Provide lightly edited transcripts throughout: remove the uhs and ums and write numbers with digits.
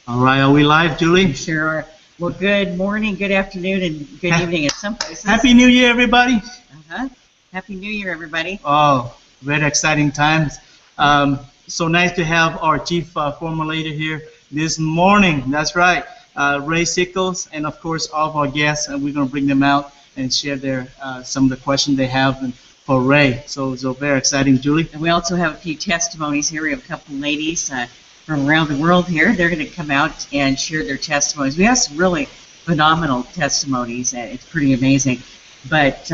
All right, are we live, Julie? Sure are. Well, good morning, good afternoon, and good evening in some places. Happy New Year, everybody. Happy New Year, everybody. Oh, very exciting times. So nice to have our chief formulator here this morning. That's right, Ray Sickles, and of course all of our guests, and we're going to bring them out and share their some of the questions they have for Ray. So very exciting, Julie. And we also have a few testimonies here. We have a couple ladies from around the world here. They're going to come out and share their testimonies. We have some really phenomenal testimonies. It's pretty amazing. But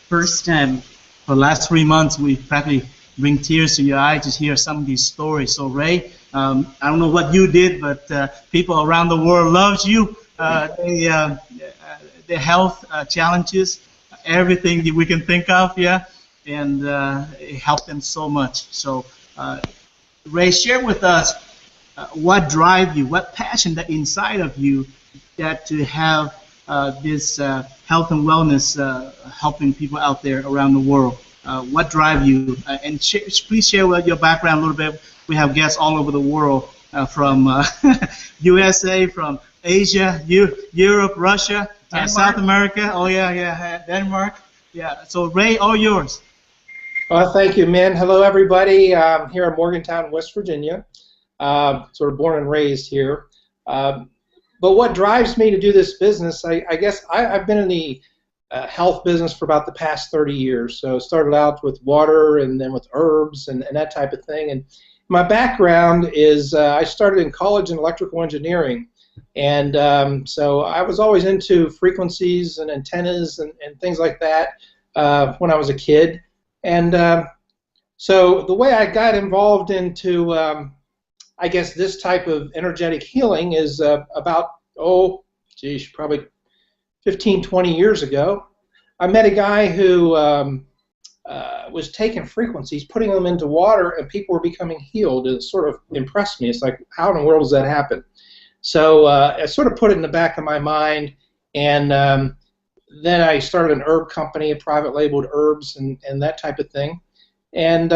first, for the last 3 months, we practically bring tears to your eyes to hear some of these stories. So Ray, I don't know what you did, but people around the world loves you. The health challenges, everything that we can think of, yeah, and it helped them so much. So Ray, share with us what drives you, what passion that inside of you that to have this health and wellness helping people out there around the world. What drives you? And please share your background a little bit. We have guests all over the world from USA, from Asia, Europe, Russia, South America. Oh, yeah, Denmark. Yeah, so Ray, all yours. Thank you, Min. Hello, everybody. I'm here in Morgantown, West Virginia. Sort of born and raised here. But what drives me to do this business, I guess I've been in the health business for about the past 30 years. So started out with water and then with herbs and that type of thing. And my background is I started in college in electrical engineering. And so I was always into frequencies and antennas and things like that when I was a kid. And so the way I got involved into, I guess, this type of energetic healing is about, probably 15, 20 years ago. I met a guy who was taking frequencies, putting them into water, and people were becoming healed. It sort of impressed me. It's like, how in the world does that happen? So I sort of put it in the back of my mind, and then I started an herb company, private labeled herbs and that type of thing, and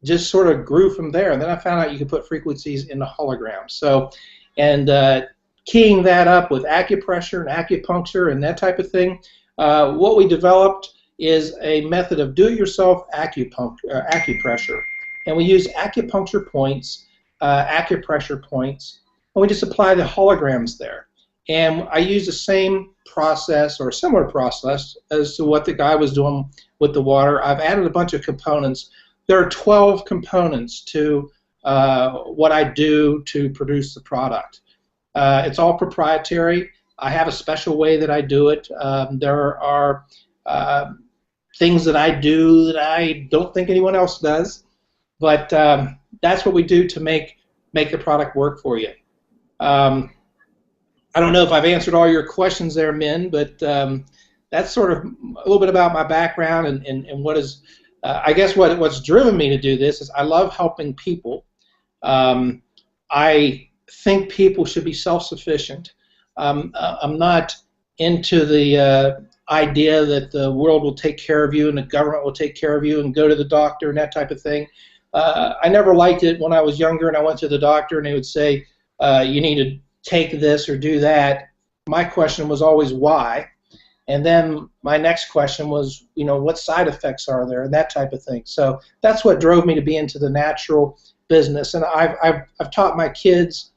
just sort of grew from there. And then I found out you could put frequencies into holograms. So, and keying that up with acupressure and acupuncture and that type of thing, what we developed is a method of do-it-yourself acupressure. And we use acupuncture points, acupressure points, and we just apply the holograms there. And I use the same process or similar process as to what the guy was doing with the water. I've added a bunch of components. There are 12 components to what I do to produce the product. It's all proprietary. I have a special way that I do it. There are things that I do that I don't think anyone else does, but that's what we do to make the product work for you. I don't know if I've answered all your questions there, Min, but that's sort of a little bit about my background and what is, I guess what's driven me to do this is I love helping people. I think people should be self-sufficient. I'm not into the idea that the world will take care of you and the government will take care of you and go to the doctor and that type of thing. I never liked it when I was younger and I went to the doctor and they would say, you need to take this or do that. My question was always why, and then my next question was, what side effects are there and that type of thing. So that's what drove me to be into the natural business. And I've taught my kids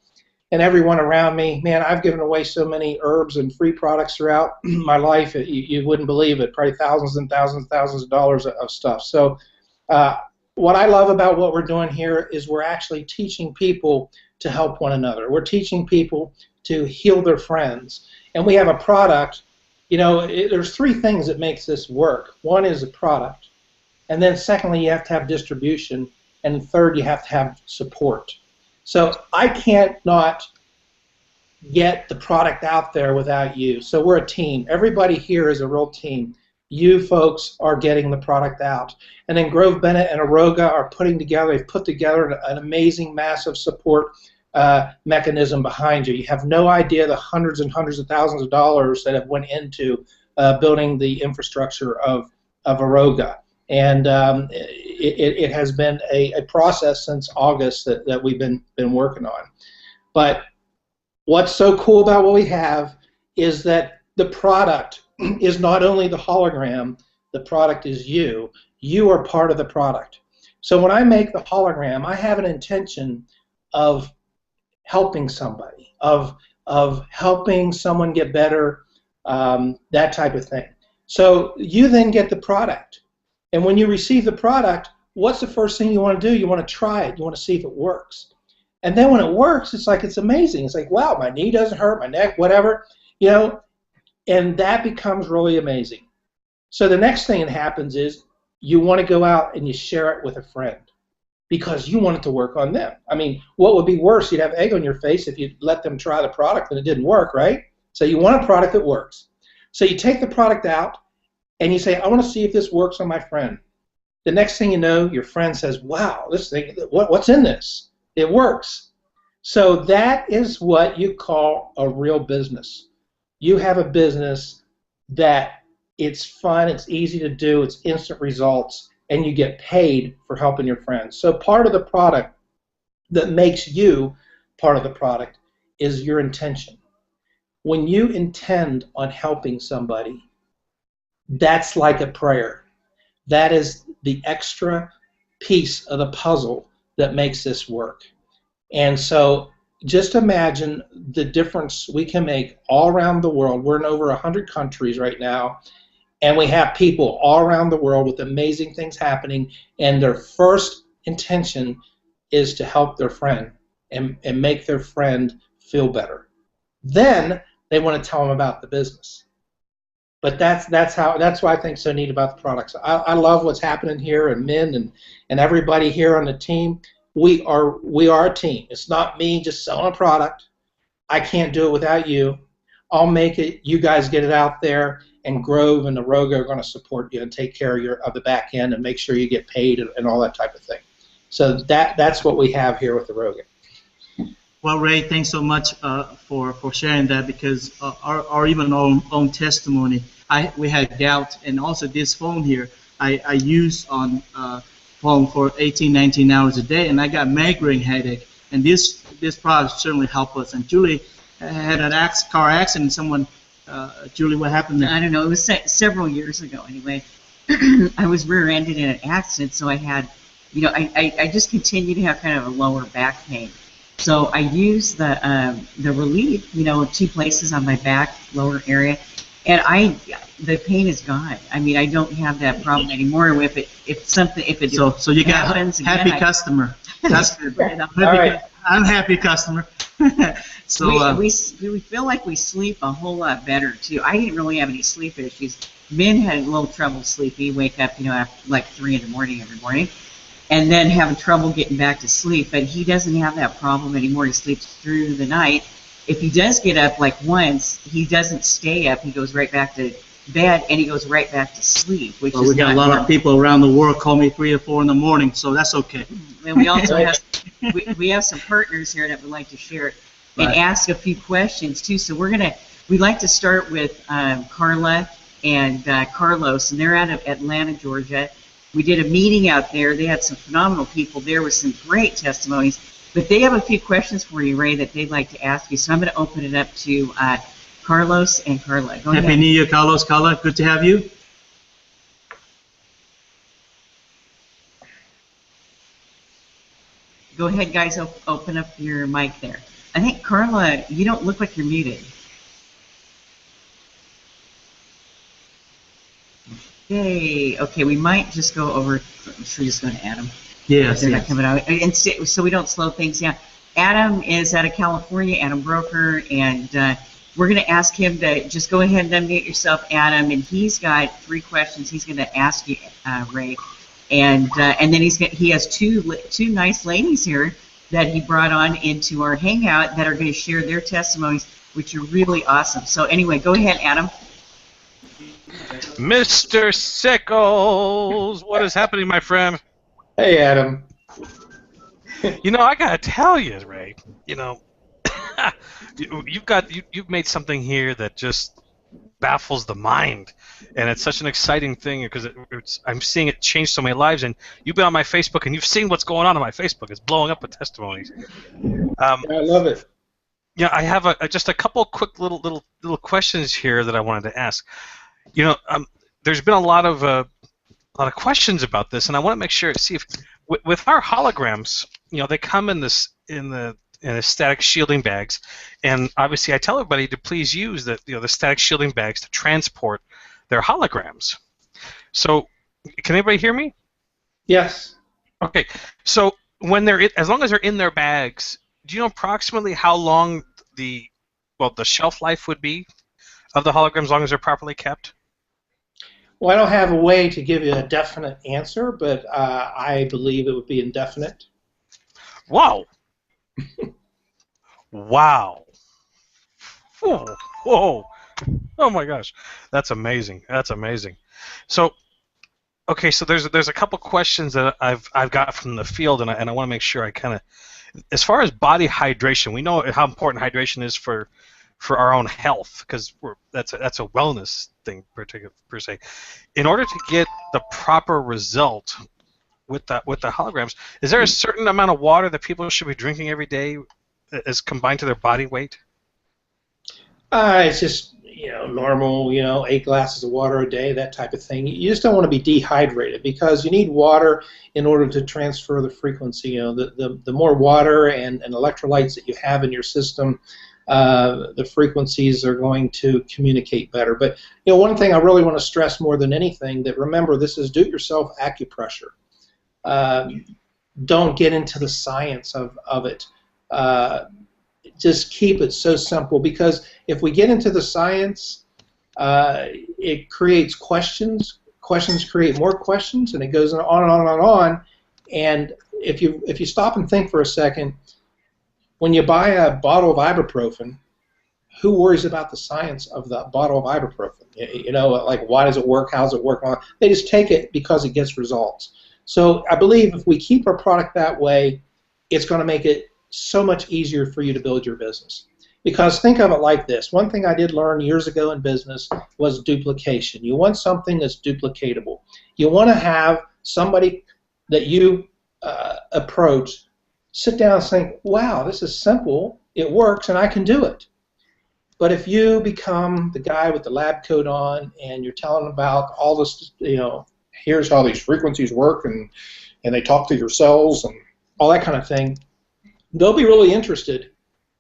and everyone around me. Man, I've given away so many herbs and free products throughout my life. You wouldn't believe it. Probably thousands and thousands of dollars of stuff. So what I love about what we're doing here is we're actually teaching people to help one another. We're teaching people to heal their friends. And we have a product, there's three things that makes this work. One is a product. And then secondly, you have to have distribution. And third, you have to have support. So I can't not get the product out there without you. So we're a team. Everybody here is a real team. You folks are getting the product out. And then Grove Bennett and Aroga are they've put together an amazing, massive support mechanism behind you. You have no idea the hundreds and hundreds of thousands of dollars that have went into building the infrastructure of Aroga. And it has been a process since August that we've been working on. But what's so cool about what we have is that the product is not only the hologram, the product is you. You are part of the product. So when I make the hologram, I have an intention of helping somebody, of helping someone get better, that type of thing. So you then get the product. And when you receive the product, what's the first thing you want to do? You want to try it. You want to see if it works. And then when it works, it's like it's amazing. It's like, wow, my knee doesn't hurt, my neck, whatever, you know, and that becomes really amazing. So the next thing that happens is you want to go out and you share it with a friend because you want it to work on them. I mean, what would be worse? You'd have egg on your face if you let them try the product and it didn't work, right? So you want a product that works. So you take the product out and you say, I want to see if this works on my friend. The next thing you know, your friend says, wow, this thing, what's in this? It works. So that is what you call a real business. You have a business that it's fun, it's easy to do, it's instant results, and you get paid for helping your friends. So part of the product that makes you part of the product is your intention. When you intend on helping somebody, that's like a prayer. That is the extra piece of the puzzle that makes this work. And so just imagine the difference we can make all around the world. We're in over 100 countries right now, and we have people all around the world with amazing things happening, and their first intention is to help their friend and make their friend feel better. Then they want to tell them about the business. But that's why I think it's so neat about the products. I love what's happening here, and Min and everybody here on the team. We are a team. It's not me just selling a product. I can't do it without you. I'll make it. You guys get it out there, and Grove and Aroga are going to support you and take care of the back end and make sure you get paid and all that type of thing. So that's what we have here with Aroga. Well, Ray, thanks so much for sharing that, because our even own testimony, we had gout, and also this phone here I used on phone for 18, 19 hours a day, and I got migraine headache, and this product certainly helped us. And Julie had an car accident. Someone, Julie, what happened there? I don't know. It was several years ago anyway. I was rear-ended in an accident, so I had, you know, I just continued to have kind of a lower back pain. So I used the relief, you know, 2 places on my back, lower area, and the pain is gone. I mean, I don't have that problem anymore. If it So you got happens happy again, customer. That's good. Right. I'm happy customer. So we feel like we sleep a whole lot better too. I didn't really have any sleep issues. Min had a little trouble sleeping. Wake up, you know, after like 3 in the morning every morning, and then having trouble getting back to sleep. But he doesn't have that problem anymore. He sleeps through the night. If he does get up like once, he doesn't stay up. He goes right back to bed, and he goes right back to sleep, which is we got a lot of people around the world call me 3 or 4 in the morning, so that's okay. And we also have we have some partners here that would like to share and ask a few questions too. So we'd like to start with Carla and Carlos, and they're out of Atlanta, Georgia. We did a meeting out there. They had some phenomenal people there with some great testimonies. But they have a few questions for you, Ray, that they'd like to ask you. So I'm going to open it up to Carlos and Carla. Go ahead. Happy New Year, Carlos. Carla, good to have you. Go ahead, guys. Open up your mic there. I think, Carla, you don't look like you're muted. Okay, we might just go over. Should we just go to Adam? Yes, They're not coming out. And so we don't slow things down. Adam is out of California, Adam Broker, and we're going to ask him to just go ahead and unmute yourself, Adam, and he's got 3 questions he's going to ask you, Ray. And then he has two nice ladies here that he brought on into our hangout that are going to share their testimonies, which are really awesome. So anyway, go ahead, Adam. Mr. Sickles, what is happening, my friend? Hey, Adam. You know, I gotta tell you, Ray. You know, you've made something here that just baffles the mind, and it's such an exciting thing because I'm seeing it change so many lives. And you've been on my Facebook, and you've seen what's going on my Facebook. It's blowing up with testimonies. I love it. Yeah, I have just a couple quick little questions here that I wanted to ask. You know, there's been a lot of questions about this, and I want to make sure see if with our holograms, you know, they come in the static shielding bags, and obviously I tell everybody to please use the static shielding bags to transport their holograms. So, can anybody hear me? Yes. Okay, so as long as they're in their bags, do you know approximately how long the shelf life would be of the holograms as long as they're properly kept? Well, I don't have a way to give you a definite answer, but I believe it would be indefinite. Wow. Wow. Whoa. Whoa. Oh my gosh. That's amazing. That's amazing. So, okay, so there's a couple questions that I've got from the field, and I want to make sure I kind of, as far as body hydration, we know how important hydration is for our own health, because that's a wellness thing per se. In order to get the proper result with the holograms, is there a certain amount of water that people should be drinking every day as combined to their body weight? It's just normal, 8 glasses of water a day, that type of thing. You just don't want to be dehydrated because you need water in order to transfer the frequency. The more water and electrolytes that you have in your system, the frequencies are going to communicate better. But one thing I really want to stress more than anything, that remember, this is do-it-yourself acupressure. Don't get into the science of it. Just keep it so simple, because if we get into the science, it creates questions. Questions create more questions, and it goes on and on and on. And if you stop and think for a second, when you buy a bottle of ibuprofen, who worries about the science of the bottle of ibuprofen? Like, why does it work? How does it work? They just take it because it gets results. So I believe if we keep our product that way, it's going to make it so much easier for you to build your business. Because think of it like this. One thing I did learn years ago in business was duplication. You want something that's duplicatable. You want to have somebody that you approach sit down and think, wow, this is simple, it works, and I can do it. But if you become the guy with the lab coat on and you're telling them about all this, here's how these frequencies work, and they talk to your cells and all that kind of thing, they'll be really interested,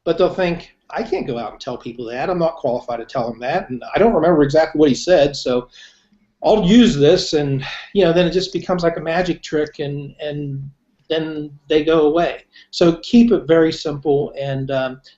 but they'll think, I can't go out and tell people that. I'm not qualified to tell them that, and I don't remember exactly what he said, so I'll use this, and then it just becomes like a magic trick, and then they go away. So keep it very simple and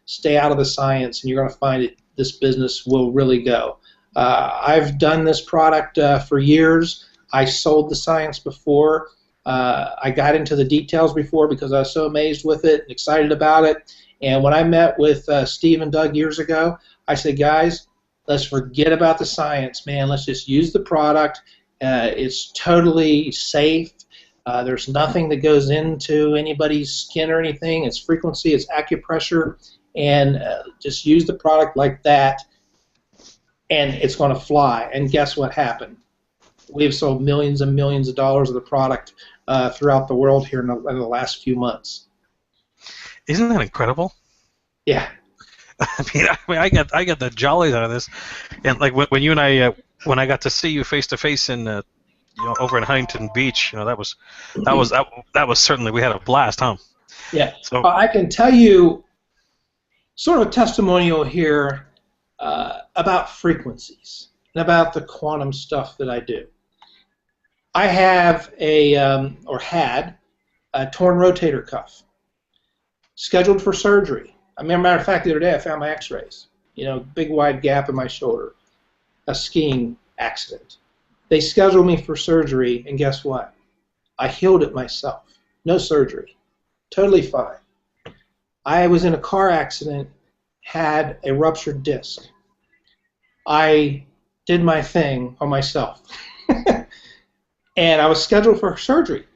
stay out of the science, and you're going to find this business will really go. I've done this product for years. I sold the science before. I got into the details before because I was so amazed with it and excited about it. And when I met with Steve and Doug years ago, I said, guys, let's forget about the science, man. Let's just use the product. It's totally safe. There's nothing that goes into anybody's skin or anything. It's frequency, it's acupressure, and just use the product like that, and it's going to fly. And guess what happened? We've sold millions and millions of dollars of the product throughout the world here in the last few months. Isn't that incredible? Yeah. I mean, I got the jollies out of this, and like when you and I, when I got to see you face to face in, over in Huntington Beach, that was certainly, we had a blast, huh? Yeah. So I can tell you, sort of a testimonial here about frequencies and about the quantum stuff that I do. I have had a torn rotator cuff, scheduled for surgery. Matter of fact, the other day I found my x-rays. Big wide gap in my shoulder, a skiing accident. They scheduled me for surgery, and guess what? I healed it myself. No surgery. Totally fine. I was in a car accident, had a ruptured disc. I did my thing on myself. And I was scheduled for surgery.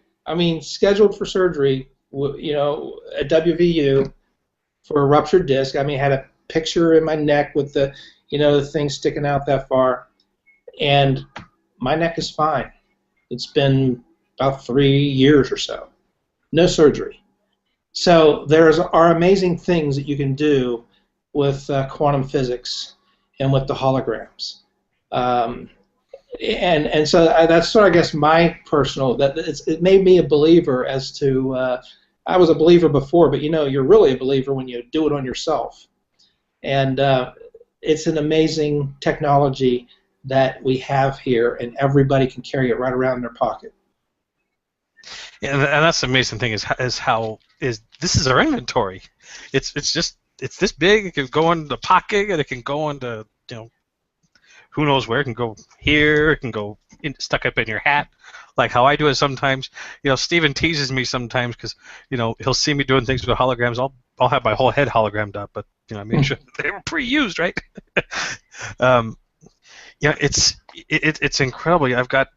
Scheduled for surgery, at WVU for a ruptured disc. I had a picture in my neck with the thing sticking out that far. And my neck is fine. It's been about 3 years or so. No surgery. So there are amazing things that you can do with quantum physics and with the holograms. And so that's sort of, I guess, my personal, it made me a believer as to, I was a believer before, but you're really a believer when you do it on yourself. And it's an amazing technology that we have here, and everybody can carry it right around in their pocket. Yeah, and that's the amazing thing is this is our inventory. It's this big. It can go in the pocket, and it can go into who knows where. It can go here. It can go stuck up in your hat, like how I do it sometimes. Steven teases me sometimes because he'll see me doing things with holograms. I'll have my whole head hologrammed up, but I make sure they were pre-used, right? It's incredible. I've got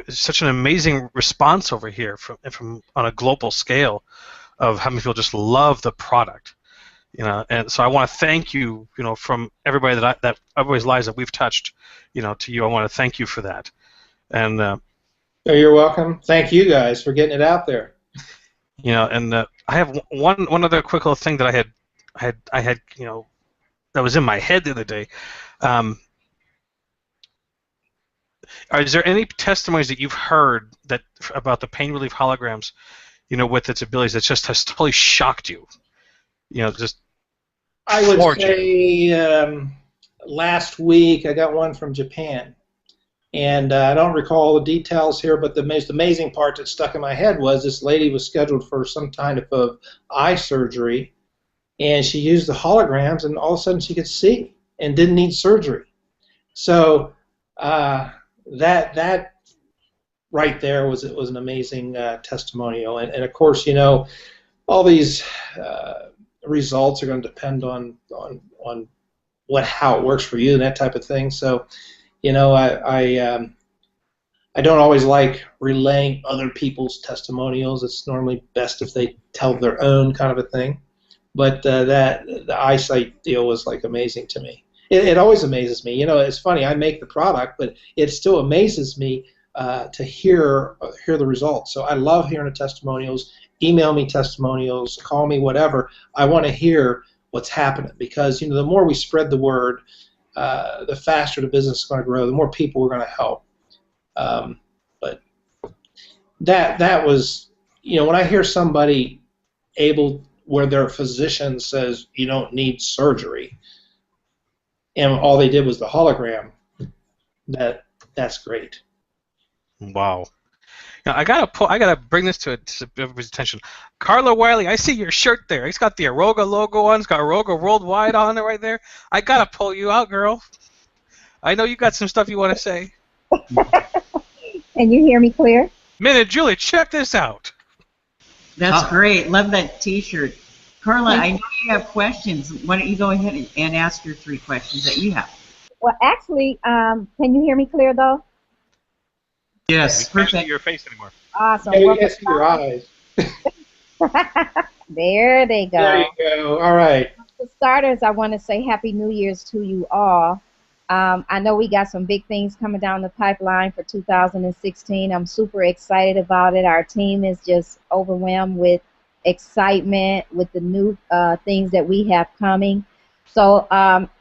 such an amazing response over here from on a global scale of how many people just love the product. And so I want to thank you, from everybody that everybody's lives that we've touched, to you. I want to thank you for that. And you're welcome. Thank you guys for getting it out there. And I have one other quick little thing that I had that was in my head the other day. Is there any testimonies that you've heard about the pain relief holograms, with its abilities that just has totally shocked you? Just I would say last week I got one from Japan, and I don't recall the details here, but the most amazing part that stuck in my head was this lady was scheduled for some kind of eye surgery, and she used the holograms, and all of a sudden she could see and didn't need surgery. So that right there was an amazing testimonial, and of course all these results are going to depend on how it works for you and that type of thing. So I don't always like relaying other people's testimonials. It's normally best if they tell their own kind of a thing. But the eyesight deal was like amazing to me. It always amazes me. It's funny. I make the product, but it still amazes me to hear the results. So I love hearing the testimonials. Email me testimonials, call me, whatever. I want to hear what's happening because the more we spread the word, the faster the business is going to grow. The more people we're going to help. But that was when I hear somebody where their physician says you don't need surgery, and all they did was the hologram. That's great. Wow. I gotta bring this to everybody's attention. Carla Wiley, I see your shirt there. It's got the Aroga logo on. It's got Aroga Worldwide on it right there. I gotta pull you out, girl. I know you got some stuff you want to say. Can you hear me clear? Minute, Julie, check this out. That's great. Love that T-shirt. Carla, I know you have questions. Why don't you go ahead and ask your 3 questions that you have? Well, actually, can you hear me clear though? Yes, perfect. Can't see your face anymore. Awesome. Yeah, you can see your eyes. There they go. There you go. All right. For starters, I want to say Happy New Year's to you all. I know we got some big things coming down the pipeline for 2016. I'm super excited about it. Our team is just overwhelmed with excitement with the new things that we have coming. So,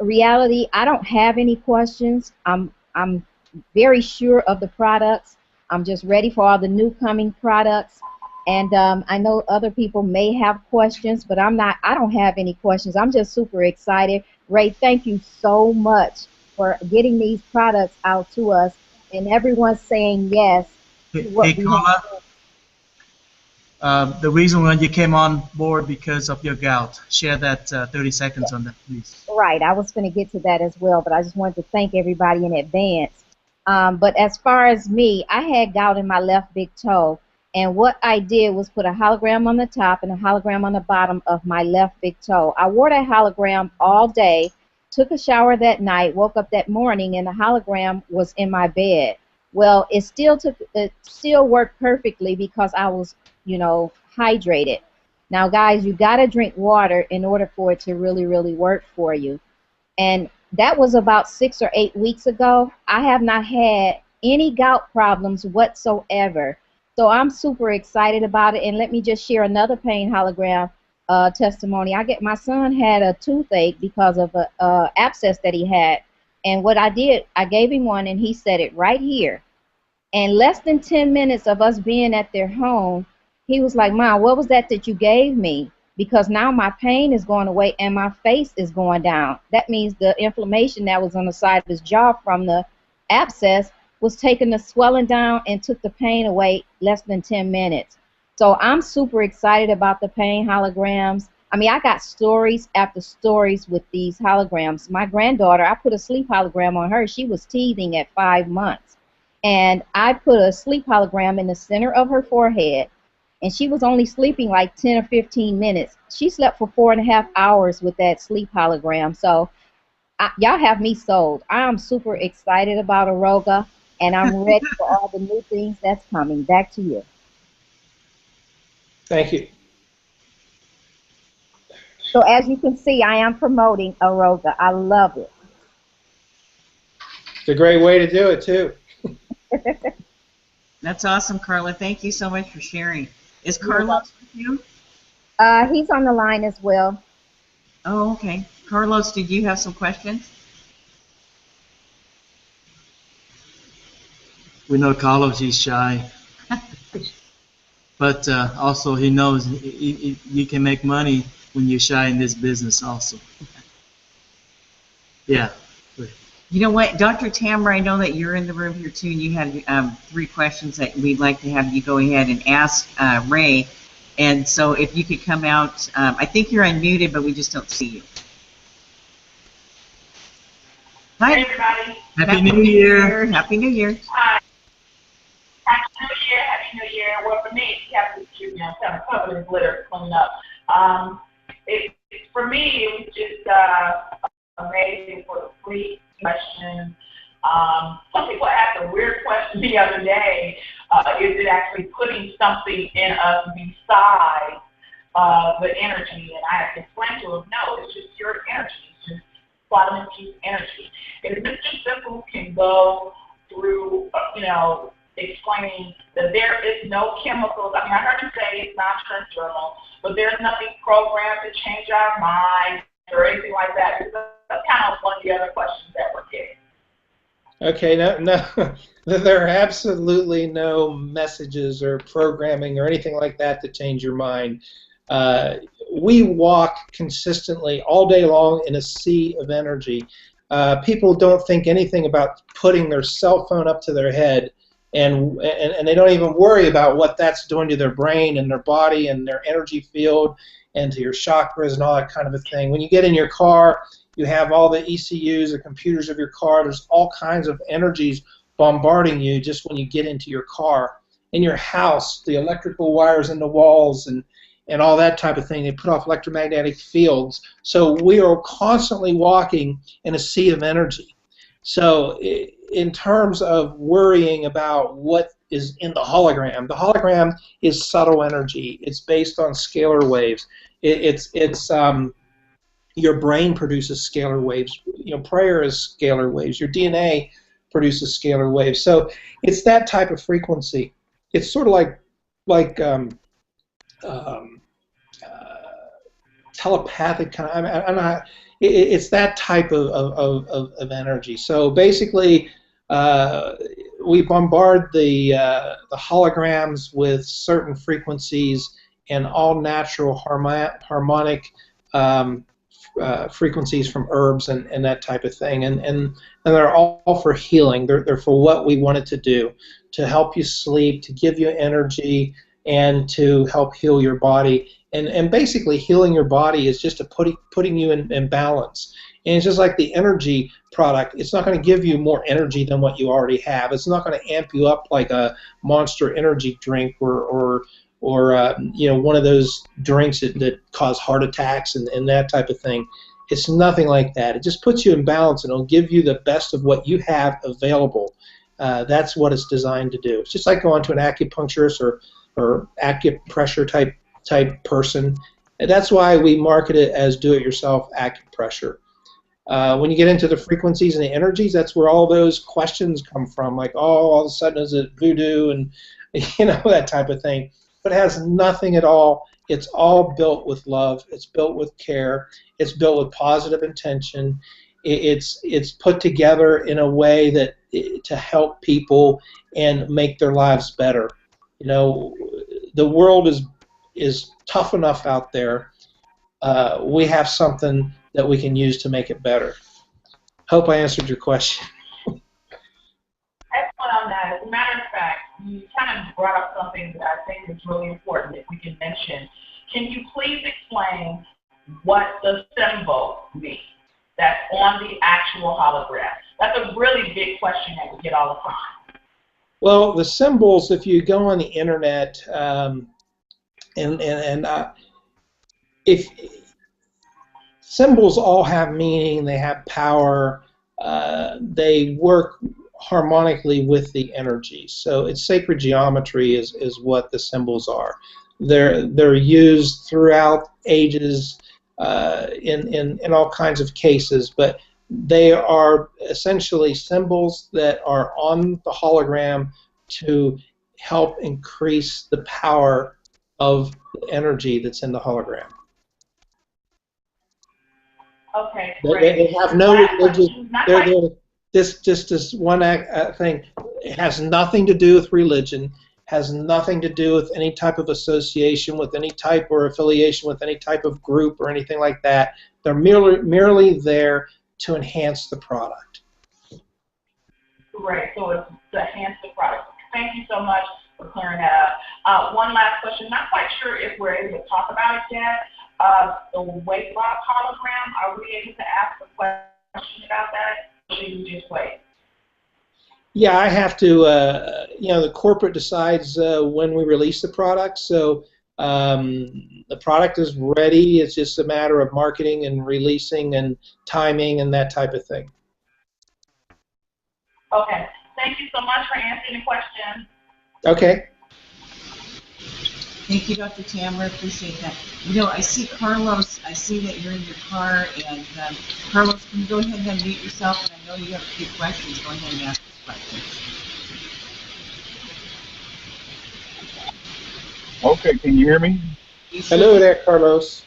reality, I don't have any questions. I'm very sure of the products. I'm just ready for all the new coming products. And I know other people may have questions, but I don't have any questions. I'm just super excited. Ray, thank you so much for getting these products out to us, and everyone's saying yes to what we Carla, the reason why you came on board because of your gout. Share that 30 seconds on that, please. Right, I was going to get to that as well, but I just wanted to thank everybody in advance. But as far as me, I had gout in my left big toe, and what I did was put a hologram on the top and a hologram on the bottom of my left big toe. I wore that hologram all day, took a shower that night, woke up that morning, and the hologram was in my bed. Well, it still worked perfectly because I was, hydrated. Now, guys, you got to drink water in order for it to really, really work for you. And that was about 6 or 8 weeks ago. I have not had any gout problems whatsoever. So I'm super excited about it. And let me just share another pain hologram. testimony. My son had a toothache because of a abscess that he had, and what I did, I gave him one, and he said it right here. And less than 10 minutes of us being at their home, he was like, "Mom, what was that you gave me? Because now my pain is going away and my face is going down." That means the inflammation that was on the side of his jaw from the abscess was taking the swelling down and took the pain away less than 10 minutes. So I'm super excited about the pain holograms. I mean, I got stories after stories with these holograms. My granddaughter, I put a sleep hologram on her. She was teething at 5 months. And I put a sleep hologram in the center of her forehead, and she was only sleeping like 10 or 15 minutes. She slept for 4.5 hours with that sleep hologram. So y'all have me sold. I'm super excited about Aroga, and I'm ready for all the new things that's coming. Back to you. Thank you. So as you can see, I am promoting Aroga. I love it. It's a great way to do it, too. That's awesome, Carla. Thank you so much for sharing. Is Carlos with you? He's on the line as well. Oh, okay. Carlos, did you have some questions? We know Carlos, he's shy. But also he knows you can make money when you're shy in this business also. Yeah. You know what, Dr. Tamara, I know that you're in the room here too, and you had 3 questions that we'd like to have you go ahead and ask Ray. And so if you could come out, I think you're unmuted, but we just don't see you. Hi, everybody. Happy New Year. Happy New Year. Hi. Happy New Year. Happy New Year. Well, for me, you have to excuse me. I'm kind of covered in glitter cleaning up. For me, it was just amazing for the 3 questions. Some people asked a weird question the other day. Is it actually putting something in us besides the energy? And I explained to them, no, it's just your energy. It's just vitamin P energy. And Mr. Sickles can go through, explaining that there is no chemicals. I mean, I heard him say it's not transdermal, but there's nothing programmed to change our minds or anything like that. That's kind of one of the other questions that we're getting. Okay, no, there are absolutely no messages or programming or anything like that to change your mind. We walk consistently all day long in a sea of energy. People don't think anything about putting their cell phone up to their head, and they don't even worry about what that's doing to their brain and their body and their energy field and to your chakras and all that kind of a thing. When you get in your car, you have all the ECUs, the computers of your car. There's all kinds of energies bombarding you just when you get into your car. In your house, the electrical wires in the walls and all that type of thing, they put off electromagnetic fields. So we are constantly walking in a sea of energy. So in terms of worrying about what is in the hologram is subtle energy. It's based on scalar waves. Your brain produces scalar waves. Prayer is scalar waves. Your DNA produces scalar waves. So it's that type of frequency. It's sort of like telepathic kind of. I don't know how, it's that type of energy. So basically, we bombard the holograms with certain frequencies and all natural harmonic frequencies from herbs and that type of thing, and they're all for healing. They're for what we want it to do, to help you sleep, to give you energy, and to help heal your body. And basically, healing your body is just putting you in balance. And it's just like the energy product. It's not going to give you more energy than what you already have. It's not going to amp you up like a Monster energy drink or one of those drinks that cause heart attacks and that type of thing. It's nothing like that. It just puts you in balance, and it'll give you the best of what you have available. That's what it's designed to do. It's just like going to an acupuncturist or acupressure type person. And that's why we market it as do-it-yourself acupressure. When you get into the frequencies and the energies, that's where all those questions come from. Like, all of a sudden, is it voodoo and that type of thing. But it has nothing at all it's all built with love. It's built with care. It's built with positive intention. It's put together in a way that to help people and make their lives better. You know, the world is tough enough out there. We have something that we can use to make it better. Hope I answered your question. Excellent on that. As a matter of fact, you kind of brought up something that I think is really important if we can mention. Can you please explain what the symbol means that's on the actual hologram? That's a really big question that we get all the time. Well, the symbols, if you go on the internet, if symbols all have meaning, they have power, they work harmonically with the energy. So it's sacred geometry is what the symbols are. They're used throughout ages in all kinds of cases, but they are essentially symbols that are on the hologram to help increase the power of the energy that's in the hologram. Okay, great. They have no religious. This one thing. It has nothing to do with religion. Has nothing to do with any type of association with any type or affiliation with any type of group or anything like that. They're merely there to enhance the product. Great. So it's to enhance the product. Thank you so much for clearing that up. One last question. Not quite sure if we're able to talk about it yet. The weight loss hologram, are we able to ask a question about that? Or should we just wait? Yeah, I have to, the corporate decides when we release the product, so the product is ready. It's just a matter of marketing and releasing and timing and that type of thing. Okay. Thank you so much for answering the question. Okay. Thank you, Dr. Tamara. Appreciate that. You know, I see Carlos. I see that you're in your car. And Carlos, can you go ahead and unmute yourself? And I know you have a few questions. Go ahead and ask those questions. Okay, can you hear me? Hello there, Carlos.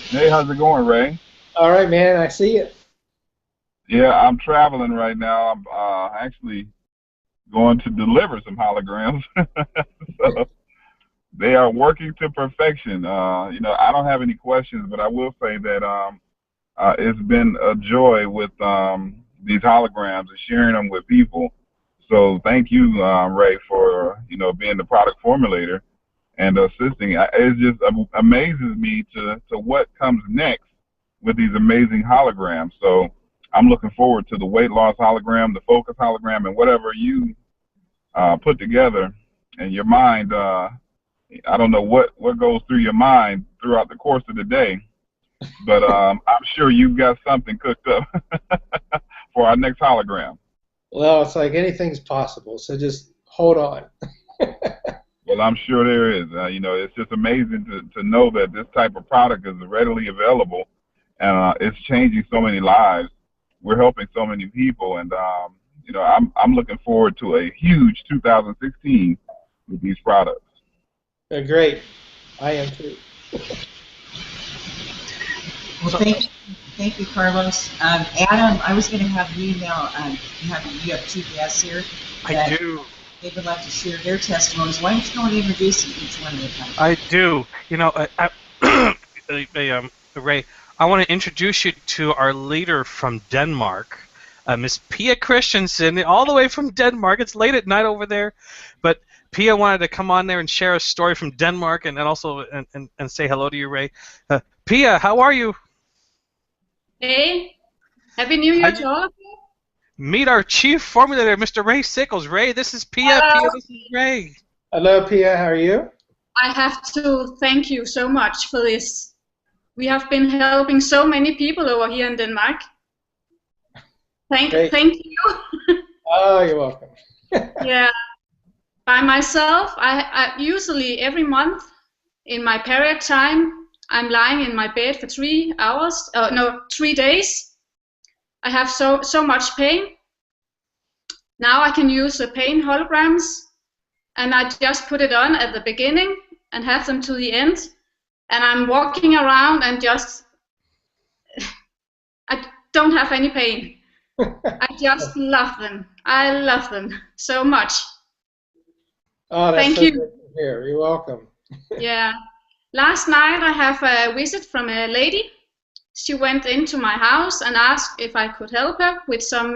Hey, how's it going, Ray? All right, man. I see it. Yeah, I'm traveling right now. I'm actually going to deliver some holograms. So they are working to perfection. I don't have any questions, but I will say that it's been a joy with these holograms and sharing them with people. So thank you, Ray, for being the product formulator and assisting. It just amazes me to what comes next with these amazing holograms. So I'm looking forward to the weight loss hologram, the focus hologram, and whatever you put together in your mind. I don't know what goes through your mind throughout the course of the day, but I'm sure you've got something cooked up for our next hologram. Well, it's like anything's possible, so just hold on. Well, I'm sure there is. It's just amazing to know that this type of product is readily available, and it's changing so many lives. We're helping so many people, and I'm looking forward to a huge 2016 with these products. They're great. I am too. Well, thank you, Carlos. Adam, I was going to have you now. You have two guests here. I do. They would like to share their testimonies. Why don't you go and introduce each one at a time? I do. Ray, I want to introduce you to our leader from Denmark, Miss Pia Christensen, all the way from Denmark. It's late at night over there, but Pia wanted to come on there and share a story from Denmark and also and say hello to you, Ray. Pia, how are you? Hey, Happy New Year to all of you. Meet our chief formulator, Mr. Ray Sickles. Ray, this is Pia. Hello. Pia, this is Ray. Hello, Pia. How are you? I have to thank you so much for this. We have been helping so many people over here in Denmark. Thank you. Oh, you're welcome. Yeah. By myself, I usually every month in my period time, I'm lying in my bed for 3 days. I have so much pain. Now I can use the pain holograms, and I just put it on at the beginning and have them to the end. and I'm walking around and just I don't have any pain. I just love them. I love them so much. Oh, that's Thank so you. good to hear. You're welcome. Yeah. Last night I have a visit from a lady. She went into my house and asked if I could help her with some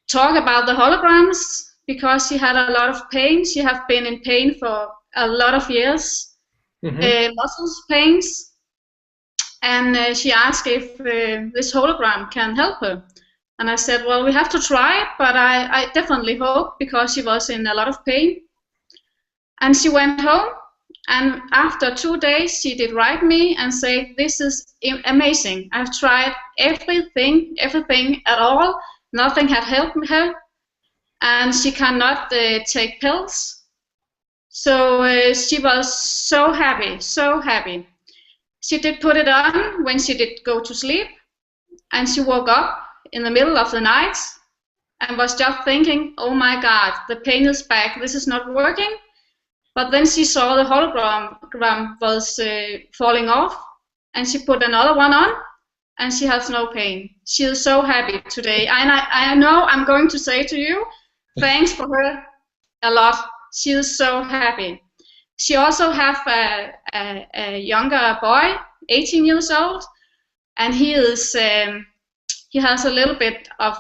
talk about the holograms because she had a lot of pain. She has been in pain for a lot of years, muscles pains, and she asked if this hologram can help her. And I said, well, we have to try it, but I definitely hope, because she was in a lot of pain. And she went home, and after 2 days, she did write me and say, this is amazing. I've tried everything at all. Nothing had helped her, and she cannot take pills. So she was so happy, so happy. She did put it on when she did go to sleep, and she woke up in the middle of the night and was just thinking, oh my God, the pain is back, this is not working. But then she saw the hologram was falling off, and she put another one on, and she has no pain. She is so happy today. And I know I'm going to say to you, thanks for her a lot. She is so happy. She also have a younger boy, 18 years old, and he is he has a little bit of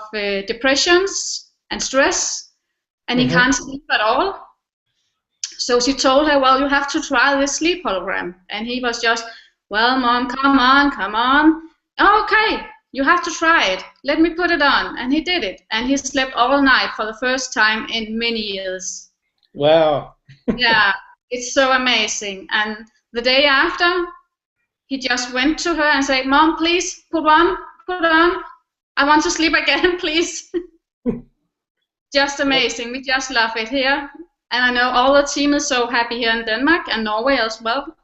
depressions and stress, and he can't sleep at all. So she told her, well, you have to try this sleep hologram. And he was just, well, Mom, come on. Oh, okay, you have to try it. Let me put it on. And he did it. And he slept all night for the first time in many years. Wow. Yeah, it's so amazing. And the day after, he just went to her and said, Mom, please, put on. I want to sleep again, please. Just amazing. We just love it here. And I know all the team is so happy here in Denmark and Norway as well.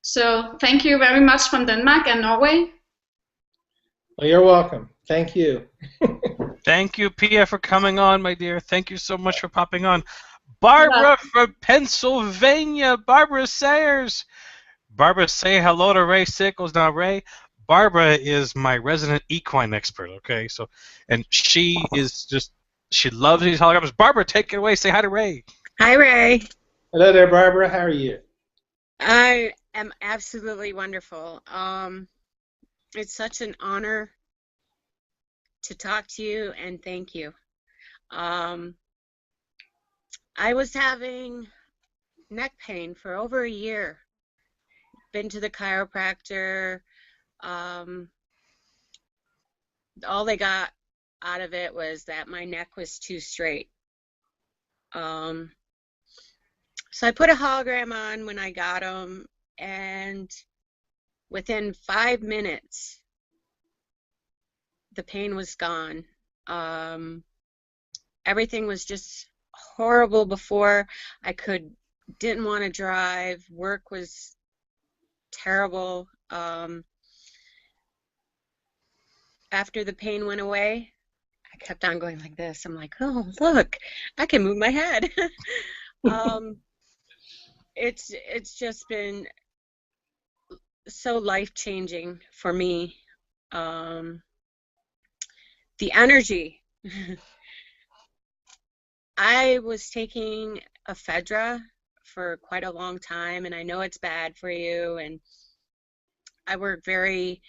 So thank you very much from Denmark and Norway. Well, you're welcome. Thank you. Thank you, Pia, for coming on, my dear. Thank you so much for popping on. Barbara from Pennsylvania. Barbara Sayers. Barbara, say hello to Ray Sickles. Now, Ray, Barbara is my resident equine expert, okay? So, and she is just, she loves these holograms. Barbara, take it away. Say hi to Ray. Hi, Ray. Hello there, Barbara. How are you? I am absolutely wonderful. It's such an honor to talk to you, and thank you. I was having neck pain for over a year. Been to the chiropractor. All they got out of it was that my neck was too straight. So I put a hologram on when I got them, and within 5 minutes, the pain was gone. Everything was just horrible before. I didn't want to drive. Work was terrible. After the pain went away, I kept on going like this. I'm like, oh, look, I can move my head. It's just been so life-changing for me. The energy. I was taking ephedra for quite a long time, and I know it's bad for you, and I work very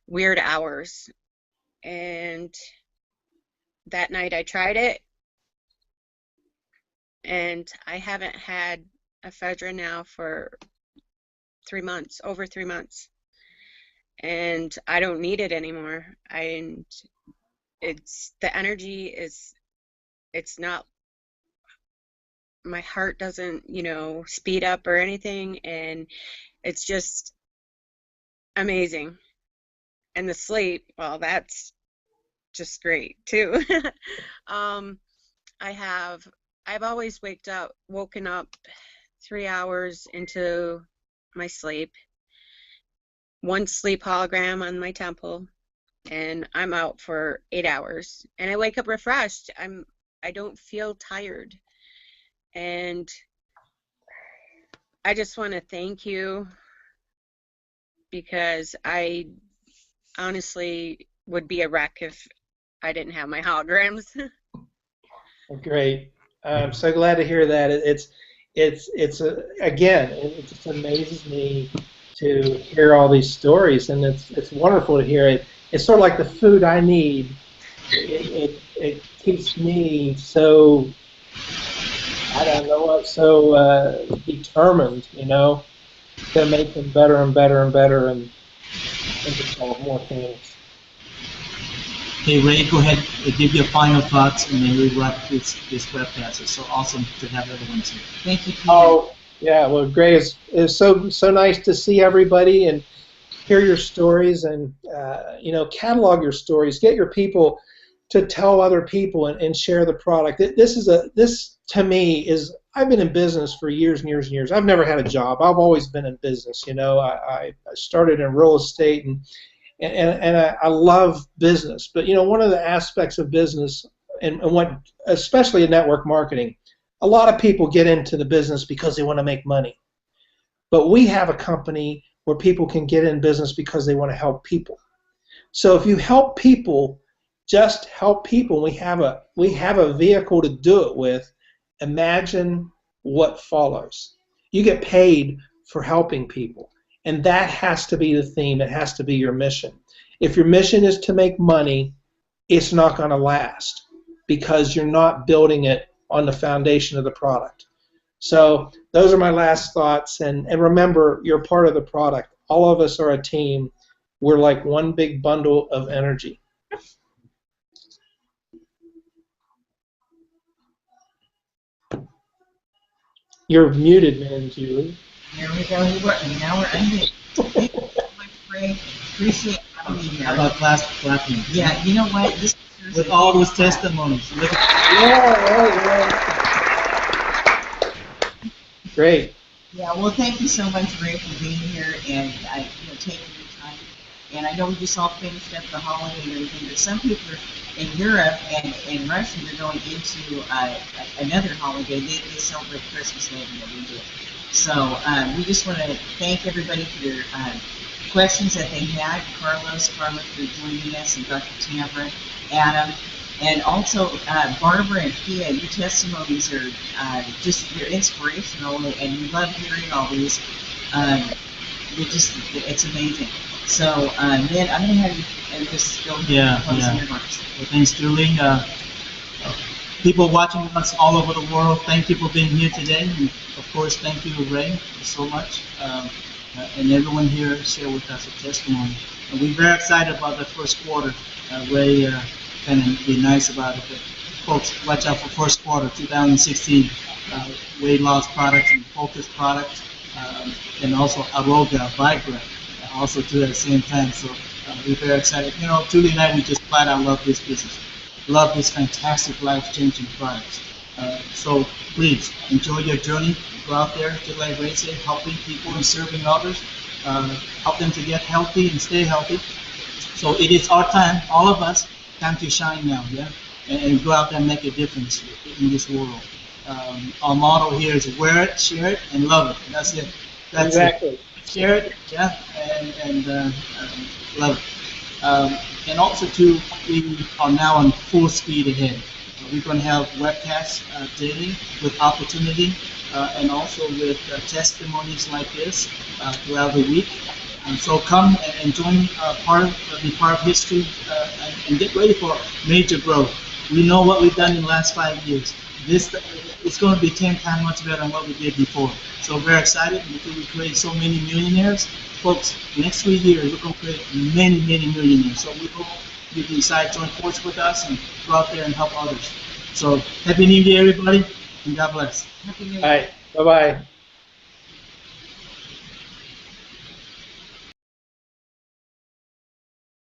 weird hours. And that night I tried it, and I haven't had ephedra now for 3 months, over 3 months, and I don't need it anymore. And the energy is, it's not, my heart doesn't, speed up or anything, and it's just amazing. And the sleep, well, that's just great too. I've always woken up 3 hours into my sleep, one sleep hologram on my temple, and I'm out for 8 hours, and I wake up refreshed. I don't feel tired, and I just want to thank you because I honestly would be a wreck if I didn't have my holograms. Great. I'm so glad to hear that. Again, it just amazes me to hear all these stories, and it's wonderful to hear it. It's sort of like the food I need. It keeps me so, I don't know what, so determined, to make them better and better and better, and to solve more things. Hey, Ray, go ahead and give your final thoughts, and then we wrap this webcast. It's so awesome to have everyone here. Thank you, Peter. Oh, yeah, well, great. It's so nice to see everybody and hear your stories, and catalog your stories. Get your people to tell other people and share the product. This to me is, I've been in business for years and years and years. I've never had a job. I've always been in business. I started in real estate, and I love business. But one of the aspects of business, and what, especially in network marketing, a lot of people get into the business because they want to make money. But we have a company where people can get in business because they want to help people. So if you help people, just help people. We have a vehicle to do it with. Imagine what follows. You get paid for helping people. And that has to be the theme. It has to be your mission. If your mission is to make money, it's not going to last because you're not building it on the foundation of the product. So those are my last thoughts. And remember, you're part of the product. All of us are a team. We're like one big bundle of energy. You're muted, man, Julie. Here we go. Now we're unmuted. Thank you so much, Ray. Appreciate having you here. How about clapping? Yeah, you know what? This with all those testimonies. Look at Great. Yeah, well, thank you so much, Ray, for being here and taking your time. And I know we just all finished up the holiday and everything, but some people are in Europe and in Russia, they're going into another holiday. They celebrate Christmas later than we do. So we just want to thank everybody for their questions that they had. Carla for joining us, and Dr. Tamara, Adam, and also Barbara and Pia. Your testimonies are they're inspirational, and we love hearing all these. It's amazing. So then I'm going to have you just go ahead and close your remarks. Well, thanks, Julie. People watching us all over the world, thank you for being here today. And of course, thank you, Ray, so much. And everyone here share with us a testimony. And we're very excited about the first quarter. Ray kind of be nice about it. But folks, watch out for first quarter 2016. Weight loss products and focus products, and also Aroga, Vibrant, also too at the same time. So we're very excited. Julie and I, we just flat out love this business. Love this fantastic life-changing product. So please enjoy your journey. Go out there, just like Ray said, helping people and serving others. Help them to get healthy and stay healthy. So it is our time, all of us, time to shine now, yeah? And go out there and make a difference in this world. Our motto here is wear it, share it, and love it. That's it. That's exactly. It. Share it, yeah, and love it. And also, too, we are now on full speed ahead. We're going to have webcasts daily with opportunity and also with testimonies like this throughout the week. And so come and join be part of history and get ready for major growth. We know what we've done in the last 5 years. It's going to be 10 times much better than what we did before. So very excited because we create so many millionaires. Folks, next 3 years, we're going to create many, many millionaires. So we hope you can decide to join forces with us and go out there and help others. So Happy New Year, everybody, and God bless. Happy New Year. All right. Bye-bye.